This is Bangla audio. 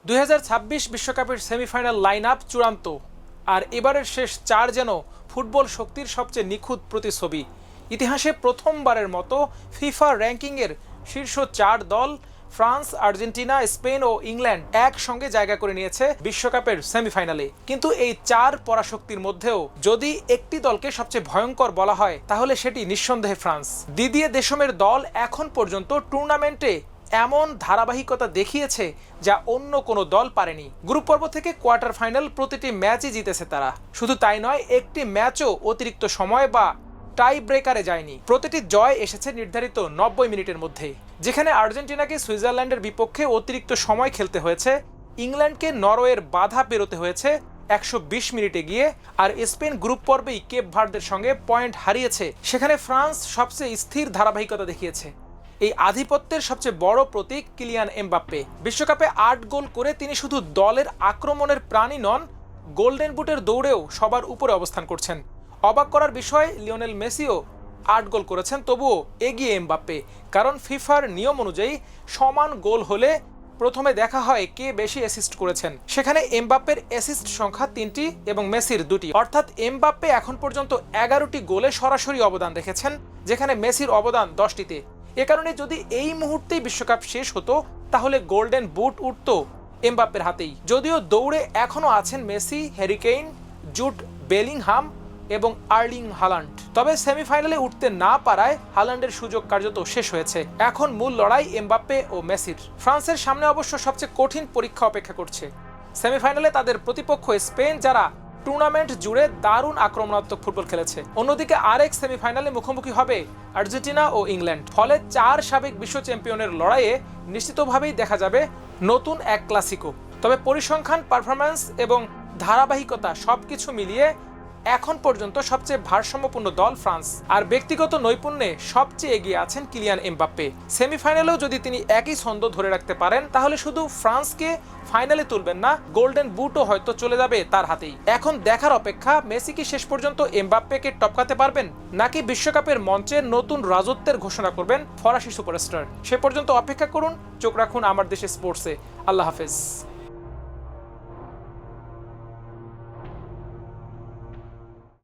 2026 বিশ্বকাপের সেমিফাইনাল লাইন আপ চূড়ান্ত, আর এবারের শেষ চার যেন ফুটবল শক্তির সবচেয়ে নিখুঁত প্রতিছবি। ইতিহাসে প্রথমবারের মতো ফিফা র্যাঙ্কিংয়ের শীর্ষ চার দল ফ্রান্স, আর্জেন্টিনা, স্পেন ও ইংল্যান্ড একসঙ্গে জায়গা করে নিয়েছে বিশ্বকাপের সেমিফাইনালে। কিন্তু এই চার পরাশক্তির মধ্যেও যদি একটি দলকে সবচেয়ে ভয়ঙ্কর বলা হয় তাহলে সেটি নিঃসন্দেহে ফ্রান্স। দিদিয়ে দেশমের দল এখন পর্যন্ত টুর্নামেন্টে এমন ধারাবাহিকতা দেখিয়েছে যা অন্য কোনো দল পারেনি। গ্রুপ পর্ব থেকে কোয়ার্টার ফাইনাল প্রতিটি ম্যাচই জিতেছে তারা। শুধু তাই নয়, একটি ম্যাচও অতিরিক্ত সময় বা টাই ব্রেকারে যায়নি। প্রতিটি জয় এসেছে নির্ধারিত 90 মিনিটের মধ্যে। যেখানে আর্জেন্টিনাকে সুইজারল্যান্ডের বিপক্ষে অতিরিক্ত সময় খেলতে হয়েছে, ইংল্যান্ডকে নরওয়ের বাধা পেরোতে হয়েছে 120 মিনিটে গিয়ে, আর স্পেন গ্রুপ পর্বেই কেপ ভার্দের সঙ্গে পয়েন্ট হারিয়েছে, সেখানে ফ্রান্স সবচেয়ে স্থির ধারাবাহিকতা দেখিয়েছে। এই আধিপত্যের সবচেয়ে বড় প্রতীক কিলিয়ান এমবাপ্পে। বিশ্বকাপে 8 গোল করে তিনি শুধু দলের আক্রমণের প্রাণী নন, গোল্ডেন বুটের দৌড়েও সবার উপরে অবস্থান করছেন। অবাক করার বিষয়, লিওনেল মেসিও 8 গোল করেছেন, তবুও এগিয়ে এমবাপ্পে। কারণ ফিফার নিয়ম অনুযায়ী সমান গোল হলে প্রথমে দেখা হয় কে বেশি অ্যাসিস্ট করেছেন। সেখানে এমবাপ্পের অ্যাসিস্ট সংখ্যা 3টি এবং মেসির 2টি, অর্থাৎ এমবাপ্পে এখন পর্যন্ত 11টি গোলে সরাসরি অবদান রেখেছেন, যেখানে মেসির অবদান 10টিতে। এ কারণে যদি এই মুহূর্তেই বিশ্বকাপ শেষ হতো তাহলে গোল্ডেন বুট উঠত এমবাপ্পের হাতেই। যদিও দৌড়ে এখনও আছেন Messi, Harry Kane, Jude Bellingham এবং আর্লিং হালান্ড। তবে সেমিফাইনালে উঠতে না পারায় হালান্ডের সুযোগ কার্যত শেষ হয়েছে। এখন মূল লড়াই এমবাপ্পে ও মেসির। ফ্রান্সের সামনে অবশ্য সবচেয়ে কঠিন পরীক্ষা অপেক্ষা করছে। সেমিফাইনালে তাদের প্রতিপক্ষ স্পেন, যারা টুর্নামেন্ট জুড়ে দারুণ আক্রমণাত্মক ফুটবল খেলেছে। অন্যদিকে আরেক সেমিফাইনালে মুখোমুখি হবে আর্জেন্টিনা ও ইংল্যান্ড। ফলে 4 সাবেক বিশ্ব চ্যাম্পিয়নের লড়াইয়ে নিশ্চিতভাবেই দেখা যাবে নতুন এক ক্লাসিকো। তবে পরিসংখ্যান, পারফরম্যান্স এবং ধারাবাহিকতা সবকিছু মিলিয়ে এখন পর্যন্ত সবচেয়ে ভারসাম্যপূর্ণ দল ফ্রান্স, আর ব্যক্তিগত নৈপুণ্যে সবচেয়ে এগিয়ে আছেন কিলিয়ান এমবাপ্পে। সেমিফাইনালেও যদি তিনি একই ছন্দ ধরে রাখতে পারেন তাহলে শুধু ফ্রান্সকে ফাইনালে তুলবেন না, গোল্ডেন বুটও হয়তো চলে যাবে তার হাতেই। এখন দেখার অপেক্ষা, মেসি কি শেষ পর্যন্ত এমবাপ্পেকে টপকাতে পারবেন, নাকি বিশ্বকাপের মঞ্চে নতুন রাজত্বের ঘোষণা করবেন ফরাসি সুপারস্টার। সে পর্যন্ত অপেক্ষা করুন, চোখ রাখুন আমার দেশে স্পোর্টসে। আল্লাহ হাফেজ।